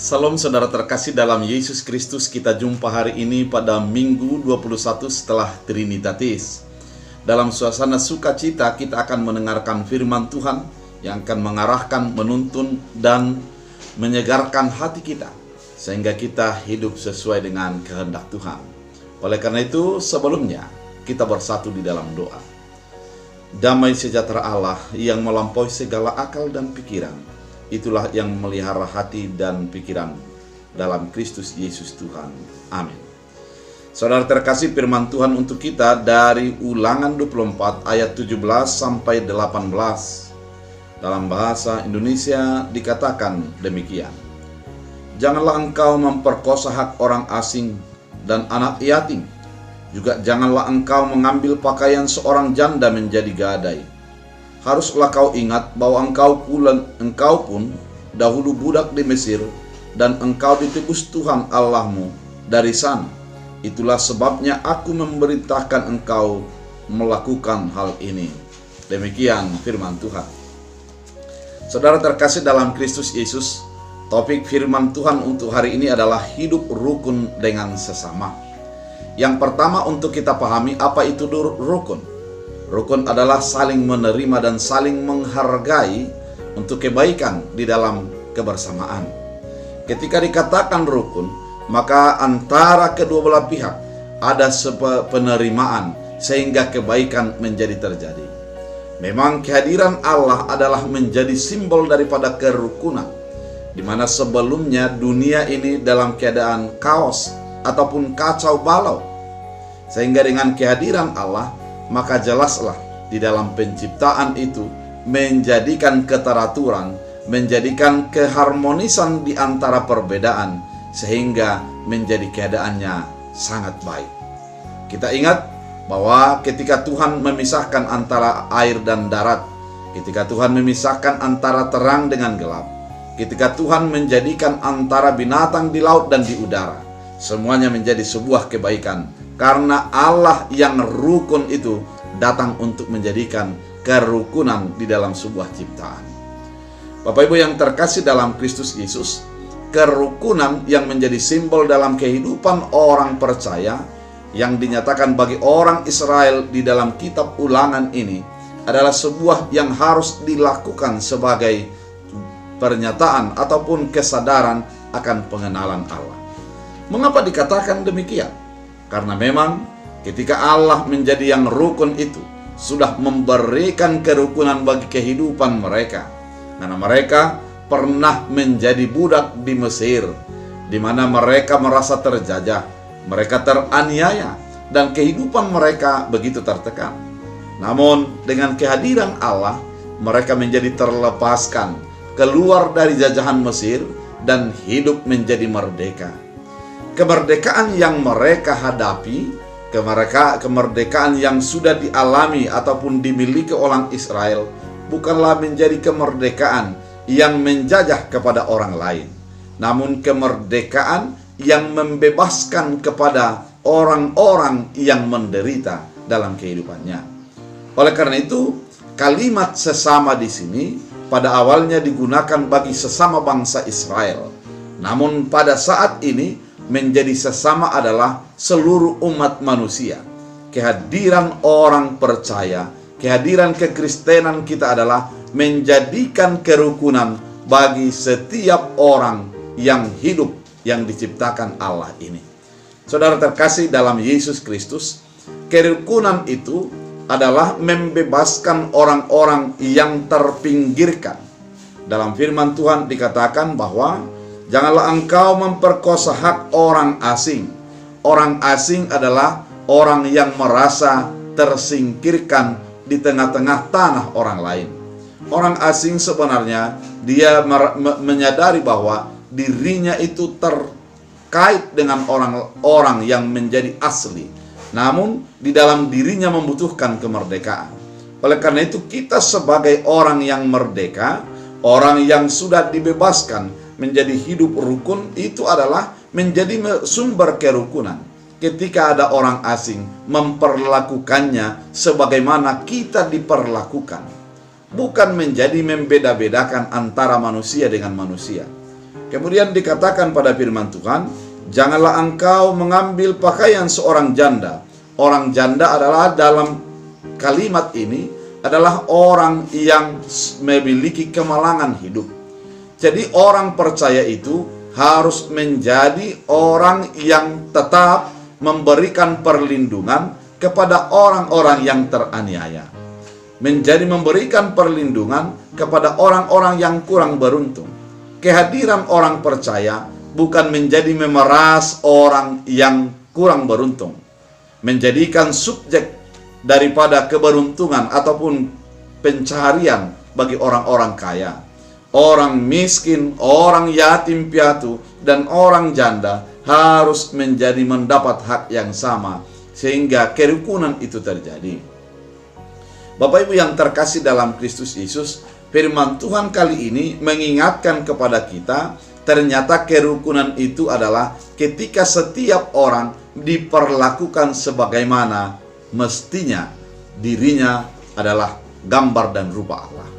Salam saudara terkasih dalam Yesus Kristus, kita jumpa hari ini pada Minggu 21 setelah Trinitatis. Dalam suasana sukacita kita akan mendengarkan firman Tuhan yang akan mengarahkan, menuntun, dan menyegarkan hati kita sehingga kita hidup sesuai dengan kehendak Tuhan. Oleh karena itu, sebelumnya kita bersatu di dalam doa. Damai sejahtera Allah yang melampaui segala akal dan pikiran, itulah yang melihara hati dan pikiran dalam Kristus Yesus Tuhan. Amin. Saudara terkasih, firman Tuhan untuk kita dari Ulangan 24 ayat 17 sampai 18. Dalam bahasa Indonesia dikatakan demikian. Janganlah engkau memperkosa hak orang asing dan anak yatim. Juga janganlah engkau mengambil pakaian seorang janda menjadi gadai. Haruslah kau ingat bahwa engkau pun dahulu budak di Mesir, dan engkau ditebus Tuhan Allahmu dari sana. Itulah sebabnya aku memerintahkan engkau melakukan hal ini. Demikian firman Tuhan. Saudara terkasih dalam Kristus Yesus, topik firman Tuhan untuk hari ini adalah hidup rukun dengan sesama. Yang pertama untuk kita pahami, apa itu rukun? Rukun adalah saling menerima dan saling menghargai untuk kebaikan di dalam kebersamaan. Ketika dikatakan rukun, maka antara kedua belah pihak ada penerimaan sehingga kebaikan menjadi terjadi. Memang kehadiran Allah adalah menjadi simbol daripada kerukunan, di mana sebelumnya dunia ini dalam keadaan kaos ataupun kacau balau. Sehingga dengan kehadiran Allah, maka jelaslah di dalam penciptaan itu menjadikan keteraturan, menjadikan keharmonisan di antara perbedaan, sehingga menjadi keadaannya sangat baik. Kita ingat bahwa ketika Tuhan memisahkan antara air dan darat, ketika Tuhan memisahkan antara terang dengan gelap, ketika Tuhan menjadikan antara binatang di laut dan di udara, semuanya menjadi sebuah kebaikan. Karena Allah yang rukun itu datang untuk menjadikan kerukunan di dalam sebuah ciptaan. Bapak Ibu yang terkasih dalam Kristus Yesus, kerukunan yang menjadi simbol dalam kehidupan orang percaya yang dinyatakan bagi orang Israel di dalam kitab Ulangan ini adalah sebuah yang harus dilakukan sebagai pernyataan ataupun kesadaran akan pengenalan Allah. Mengapa dikatakan demikian? Karena memang ketika Allah menjadi yang rukun itu sudah memberikan kerukunan bagi kehidupan mereka. Karena mereka pernah menjadi budak di Mesir, di mana mereka merasa terjajah, mereka teraniaya, dan kehidupan mereka begitu tertekan. Namun dengan kehadiran Allah, mereka menjadi terlepaskan, keluar dari jajahan Mesir, dan hidup menjadi merdeka. Kemerdekaan yang mereka hadapi, kemerdekaan yang sudah dialami ataupun dimiliki orang Israel, bukanlah menjadi kemerdekaan yang menjajah kepada orang lain, namun kemerdekaan yang membebaskan kepada orang-orang yang menderita dalam kehidupannya. Oleh karena itu, kalimat sesama di sini pada awalnya digunakan bagi sesama bangsa Israel, namun pada saat ini menjadi sesama adalah seluruh umat manusia. Kehadiran orang percaya, kehadiran kekristenan kita adalah menjadikan kerukunan bagi setiap orang yang hidup yang diciptakan Allah ini. Saudara terkasih dalam Yesus Kristus, kerukunan itu adalah membebaskan orang-orang yang terpinggirkan. Dalam firman Tuhan dikatakan bahwa janganlah engkau memperkosa hak orang asing. Orang asing adalah orang yang merasa tersingkirkan di tengah-tengah tanah orang lain. Orang asing sebenarnya dia menyadari bahwa dirinya itu terkait dengan orang-orang yang menjadi asli. Namun di dalam dirinya membutuhkan kemerdekaan. Oleh karena itu kita sebagai orang yang merdeka, orang yang sudah dibebaskan menjadi hidup rukun, itu adalah menjadi sumber kerukunan. Ketika ada orang asing, memperlakukannya sebagaimana kita diperlakukan. Bukan menjadi membeda-bedakan antara manusia dengan manusia. Kemudian dikatakan pada firman Tuhan, janganlah engkau mengambil pakaian seorang janda. Orang janda adalah dalam kalimat ini adalah orang yang memiliki kemalangan hidup. Jadi orang percaya itu harus menjadi orang yang tetap memberikan perlindungan kepada orang-orang yang teraniaya. Menjadi memberikan perlindungan kepada orang-orang yang kurang beruntung. Kehadiran orang percaya bukan menjadi memeras orang yang kurang beruntung. Menjadikan subjek daripada keberuntungan ataupun pencaharian bagi orang-orang kaya. Orang miskin, orang yatim piatu, dan orang janda harus mendapat hak yang sama sehingga kerukunan itu terjadi. Bapak Ibu yang terkasih dalam Kristus Yesus, firman Tuhan kali ini mengingatkan kepada kita, ternyata kerukunan itu adalah ketika setiap orang diperlakukan sebagaimana mestinya dirinya adalah gambar dan rupa Allah.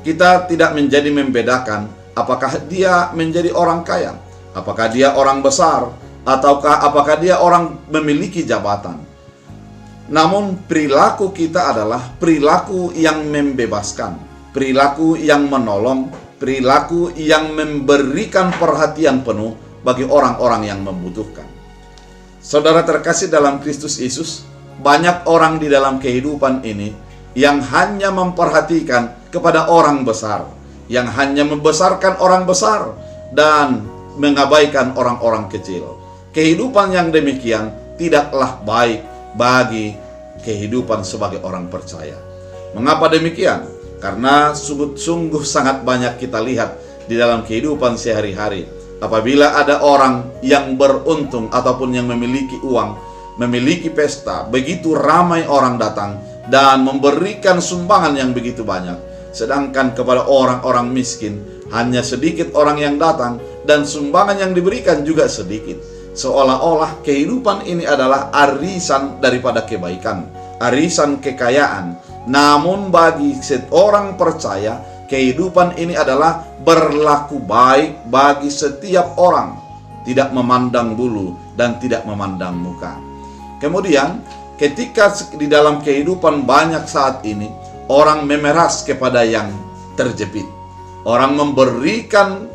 Kita tidak menjadi membedakan apakah dia menjadi orang kaya, apakah dia orang besar, ataukah apakah dia orang memiliki jabatan. Namun perilaku kita adalah perilaku yang membebaskan, perilaku yang menolong, perilaku yang memberikan perhatian penuh bagi orang-orang yang membutuhkan. Saudara terkasih dalam Kristus Yesus, banyak orang di dalam kehidupan ini yang hanya memperhatikan kepada orang besar, yang hanya membesarkan orang besar dan mengabaikan orang-orang kecil. Kehidupan yang demikian tidaklah baik bagi kehidupan sebagai orang percaya. Mengapa demikian? Karena sungguh sangat banyak kita lihat di dalam kehidupan sehari-hari. Apabila ada orang yang beruntung ataupun yang memiliki uang, memiliki pesta, begitu ramai orang datang dan memberikan sumbangan yang begitu banyak. Sedangkan kepada orang-orang miskin, hanya sedikit orang yang datang dan sumbangan yang diberikan juga sedikit. Seolah-olah kehidupan ini adalah arisan daripada kebaikan, arisan kekayaan. Namun bagi seorang percaya, kehidupan ini adalah berlaku baik bagi setiap orang, tidak memandang bulu dan tidak memandang muka. Kemudian ketika di dalam kehidupan banyak saat ini orang memeras kepada yang terjepit, orang memberikan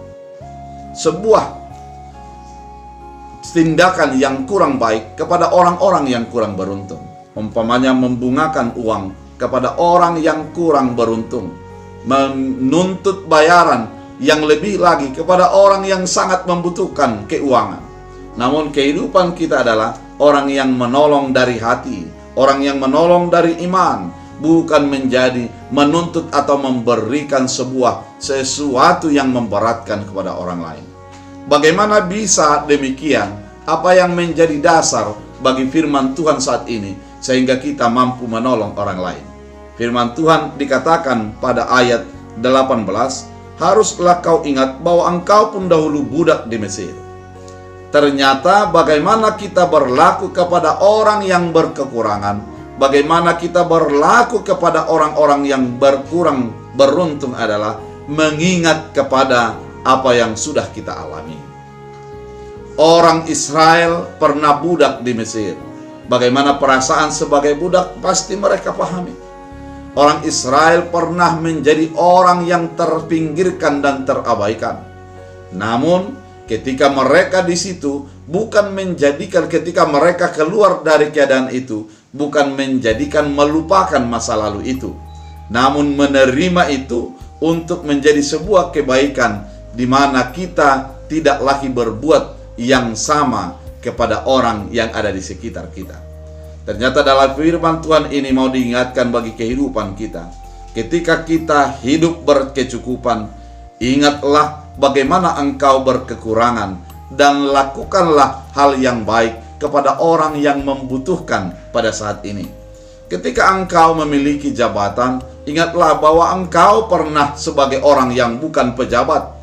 sebuah tindakan yang kurang baik kepada orang-orang yang kurang beruntung. Umpamanya membungakan uang kepada orang yang kurang beruntung, menuntut bayaran yang lebih lagi kepada orang yang sangat membutuhkan keuangan. Namun kehidupan kita adalah orang yang menolong dari hati, orang yang menolong dari iman, bukan menjadi menuntut atau memberikan sesuatu yang memberatkan kepada orang lain. Bagaimana bisa demikian? Apa yang menjadi dasar bagi firman Tuhan saat ini sehingga kita mampu menolong orang lain? Firman Tuhan dikatakan pada ayat 18, haruslah kau ingat bahwa engkau pun dahulu budak di Mesir. Ternyata bagaimana kita berlaku kepada orang yang berkekurangan, bagaimana kita berlaku kepada orang-orang yang beruntung adalah mengingat kepada apa yang sudah kita alami. Orang Israel pernah budak di Mesir. Bagaimana perasaan sebagai budak pasti mereka pahami. Orang Israel pernah menjadi orang yang terpinggirkan dan terabaikan. Namun ketika mereka di situ bukan menjadikan, ketika mereka keluar dari keadaan itu, bukan menjadikan melupakan masa lalu itu, namun menerima itu untuk menjadi sebuah kebaikan di mana kita tidak lagi berbuat yang sama kepada orang yang ada di sekitar kita. Ternyata dalam firman Tuhan ini mau diingatkan bagi kehidupan kita. Ketika kita hidup berkecukupan, ingatlah bagaimana engkau berkekurangan dan lakukanlah hal yang baik kepada orang yang membutuhkan pada saat ini. Ketika engkau memiliki jabatan, ingatlah bahwa engkau pernah sebagai orang yang bukan pejabat.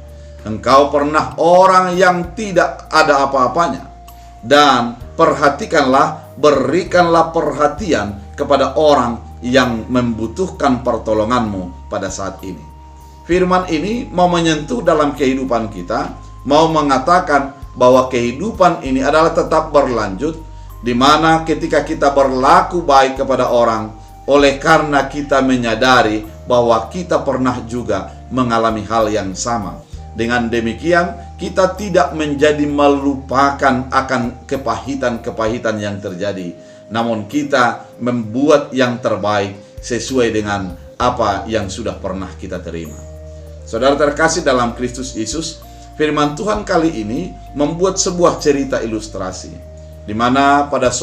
Engkau pernah orang yang tidak ada apa-apanya. Dan perhatikanlah, berikanlah perhatian kepada orang yang membutuhkan pertolonganmu pada saat ini. Firman ini mau menyentuh dalam kehidupan kita mau mengatakan bahwa kehidupan ini adalah tetap berlanjut, di mana ketika kita berlaku baik kepada orang, oleh karena kita menyadari bahwa kita pernah juga mengalami hal yang sama. Dengan demikian, kita tidak menjadi melupakan akan kepahitan-kepahitan yang terjadi, namun kita membuat yang terbaik sesuai dengan apa yang sudah pernah kita terima. Saudara terkasih dalam Kristus Yesus, firman Tuhan kali ini membuat sebuah cerita ilustrasi, di mana pada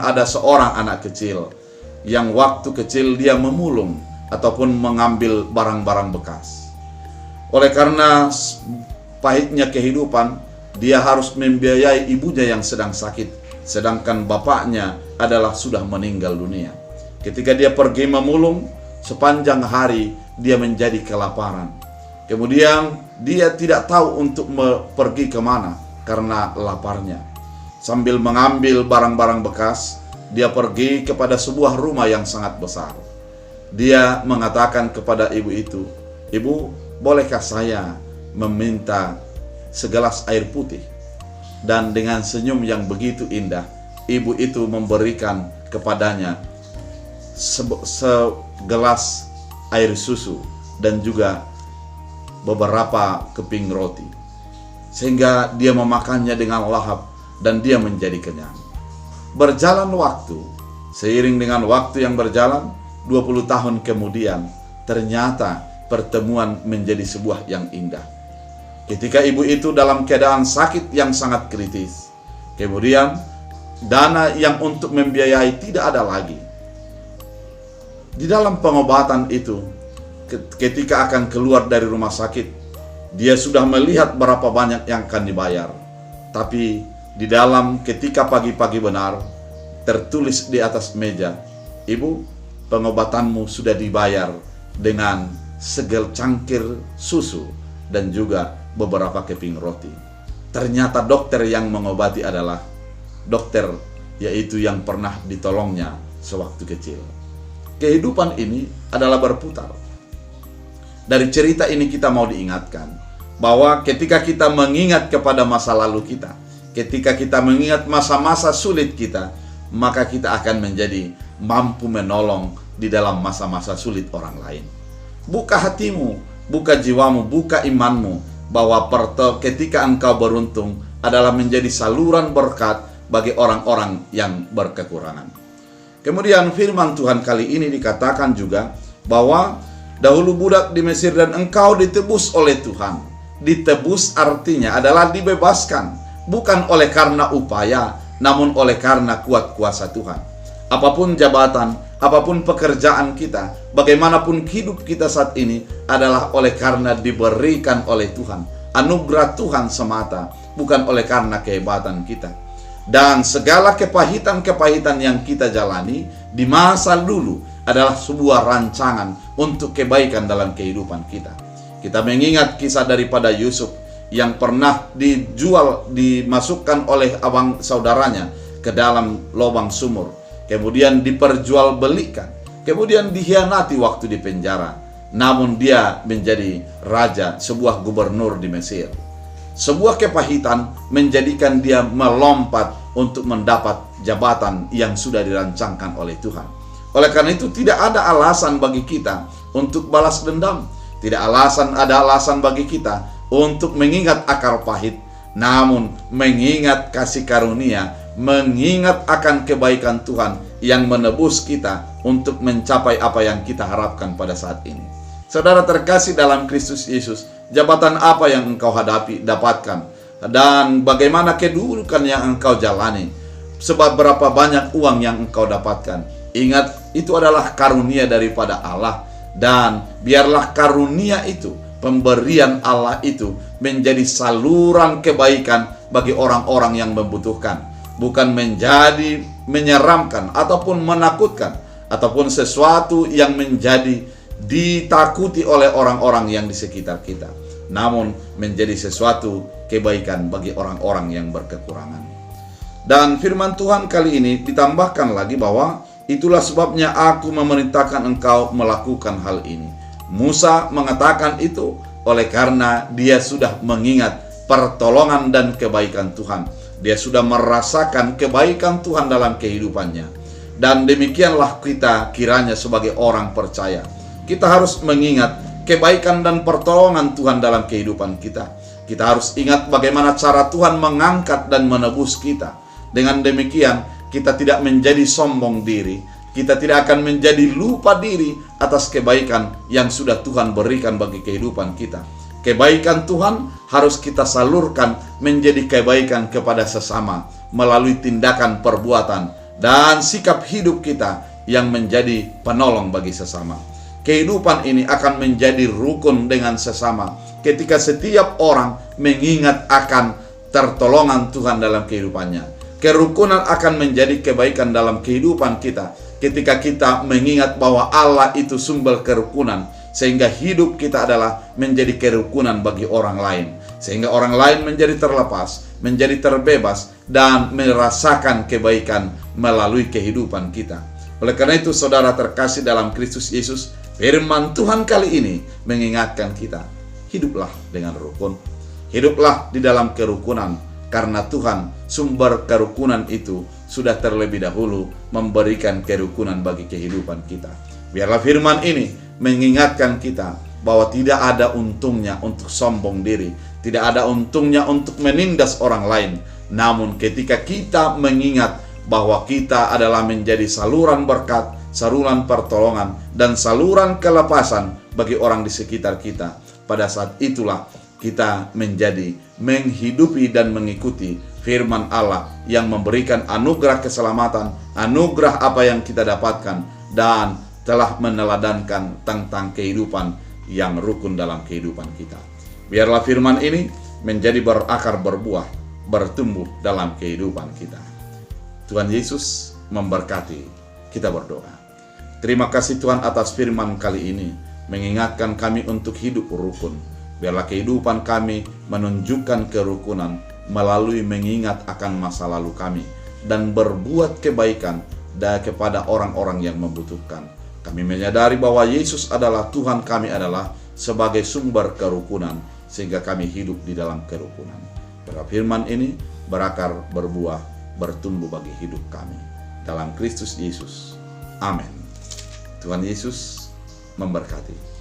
ada seorang anak kecil yang waktu kecil dia memulung ataupun mengambil barang-barang bekas. Oleh karena pahitnya kehidupan, dia harus membiayai ibunya yang sedang sakit, sedangkan bapaknya adalah sudah meninggal dunia. Ketika dia pergi memulung, sepanjang hari dia menjadi kelaparan. Kemudian dia tidak tahu untuk pergi kemana karena laparnya. Sambil mengambil barang-barang bekas, dia pergi kepada sebuah rumah yang sangat besar. Dia mengatakan kepada ibu itu, "Ibu, bolehkah saya meminta segelas air putih?" Dan dengan senyum yang begitu indah, ibu itu memberikan kepadanya segelas air susu dan juga beberapa keping roti, sehingga dia memakannya dengan lahap dan dia menjadi kenyang. Berjalan waktu, seiring dengan waktu yang berjalan, 20 tahun kemudian, ternyata pertemuan menjadi sebuah yang indah. Ketika ibu itu dalam keadaan sakit yang sangat kritis, kemudian dana yang untuk membiayai tidak ada lagi. Di dalam pengobatan itu, ketika akan keluar dari rumah sakit, dia sudah melihat berapa banyak yang akan dibayar. Tapi di dalam ketika pagi-pagi benar, tertulis di atas meja, "Ibu, pengobatanmu sudah dibayar dengan cangkir susu dan juga beberapa keping roti." Ternyata dokter yang mengobati adalah dokter, yaitu yang pernah ditolongnya sewaktu kecil. Kehidupan ini adalah berputar. Dari cerita ini kita mau diingatkan bahwa ketika kita mengingat kepada masa lalu kita, ketika kita mengingat masa-masa sulit kita, maka kita akan menjadi mampu menolong di dalam masa-masa sulit orang lain. Buka hatimu, buka jiwamu, buka imanmu, bahwa ketika engkau beruntung adalah menjadi saluran berkat bagi orang-orang yang berkekurangan. Kemudian firman Tuhan kali ini dikatakan juga bahwa dahulu budak di Mesir dan engkau ditebus oleh Tuhan. Ditebus artinya adalah dibebaskan, bukan oleh karena upaya, namun oleh karena kuat kuasa Tuhan. Apapun jabatan, apapun pekerjaan kita, bagaimanapun hidup kita saat ini adalah oleh karena diberikan oleh Tuhan. Anugerah Tuhan semata, bukan oleh karena kehebatan kita. Dan segala kepahitan-kepahitan yang kita jalani di masa dulu adalah sebuah rancangan untuk kebaikan dalam kehidupan kita. Kita mengingat kisah daripada Yusuf yang pernah dimasukkan oleh abang saudaranya ke dalam lubang sumur, kemudian diperjualbelikan, kemudian dikhianati waktu di penjara, namun dia menjadi raja, sebuah gubernur di Mesir. Sebuah kepahitan menjadikan dia melompat untuk mendapat jabatan yang sudah dirancangkan oleh Tuhan. Oleh karena itu tidak ada alasan bagi kita untuk balas dendam. Tidak ada alasan bagi kita untuk mengingat akar pahit. Namun mengingat kasih karunia, mengingat akan kebaikan Tuhan yang menebus kita untuk mencapai apa yang kita harapkan pada saat ini. Saudara terkasih dalam Kristus Yesus, jabatan apa yang engkau dapatkan, dan bagaimana kedudukan yang engkau jalani, sebab berapa banyak uang yang engkau dapatkan. Ingat, itu adalah karunia daripada Allah, dan biarlah karunia itu, pemberian Allah itu menjadi saluran kebaikan bagi orang-orang yang membutuhkan, bukan menjadi menyeramkan ataupun menakutkan, ataupun sesuatu yang menjadi ditakuti oleh orang-orang yang di sekitar kita, namun menjadi sesuatu kebaikan bagi orang-orang yang berkekurangan. Dan firman Tuhan kali ini ditambahkan lagi bahwa itulah sebabnya aku memerintahkan engkau melakukan hal ini. Musa mengatakan itu oleh karena dia sudah mengingat pertolongan dan kebaikan Tuhan. Dia sudah merasakan kebaikan Tuhan dalam kehidupannya. Dan demikianlah kita kiranya sebagai orang percaya. Kita harus mengingat kebaikan dan pertolongan Tuhan dalam kehidupan kita. Kita harus ingat bagaimana cara Tuhan mengangkat dan menebus kita. Dengan demikian, kita tidak menjadi sombong diri. Kita tidak akan menjadi lupa diri atas kebaikan yang sudah Tuhan berikan bagi kehidupan kita. Kebaikan Tuhan harus kita salurkan menjadi kebaikan kepada sesama melalui tindakan, perbuatan, dan sikap hidup kita yang menjadi penolong bagi sesama. Kehidupan ini akan menjadi rukun dengan sesama ketika setiap orang mengingat akan pertolongan Tuhan dalam kehidupannya. Kerukunan akan menjadi kebaikan dalam kehidupan kita ketika kita mengingat bahwa Allah itu sumber kerukunan, sehingga hidup kita adalah menjadi kerukunan bagi orang lain, sehingga orang lain menjadi terlepas, menjadi terbebas, dan merasakan kebaikan melalui kehidupan kita. Oleh karena itu, saudara terkasih dalam Kristus Yesus, firman Tuhan kali ini mengingatkan kita, hiduplah dengan rukun, hiduplah di dalam kerukunan, karena Tuhan sumber kerukunan itu sudah terlebih dahulu memberikan kerukunan bagi kehidupan kita. Biarlah firman ini mengingatkan kita bahwa tidak ada untungnya untuk sombong diri, tidak ada untungnya untuk menindas orang lain. Namun ketika kita mengingat bahwa kita adalah menjadi saluran berkat, saluran pertolongan, dan saluran kelepasan bagi orang di sekitar kita, pada saat itulah kita menjadi menghidupi dan mengikuti firman Allah yang memberikan anugerah keselamatan, anugerah apa yang kita dapatkan, dan telah meneladankan tentang kehidupan yang rukun dalam kehidupan kita. Biarlah firman ini menjadi berakar, berbuah, bertumbuh dalam kehidupan kita. Tuhan Yesus memberkati. Kita berdoa. Terima kasih Tuhan atas firman kali ini, mengingatkan kami untuk hidup rukun. Biarlah kehidupan kami menunjukkan kerukunan melalui mengingat akan masa lalu kami dan berbuat kebaikan kepada orang-orang yang membutuhkan. Kami menyadari bahwa Yesus adalah Tuhan, kami adalah sebagai sumber kerukunan, sehingga kami hidup di dalam kerukunan. Biarlah firman ini berakar, berbuah, bertumbuh bagi hidup kami. Dalam Kristus Yesus. Amin. Tuhan Yesus memberkati.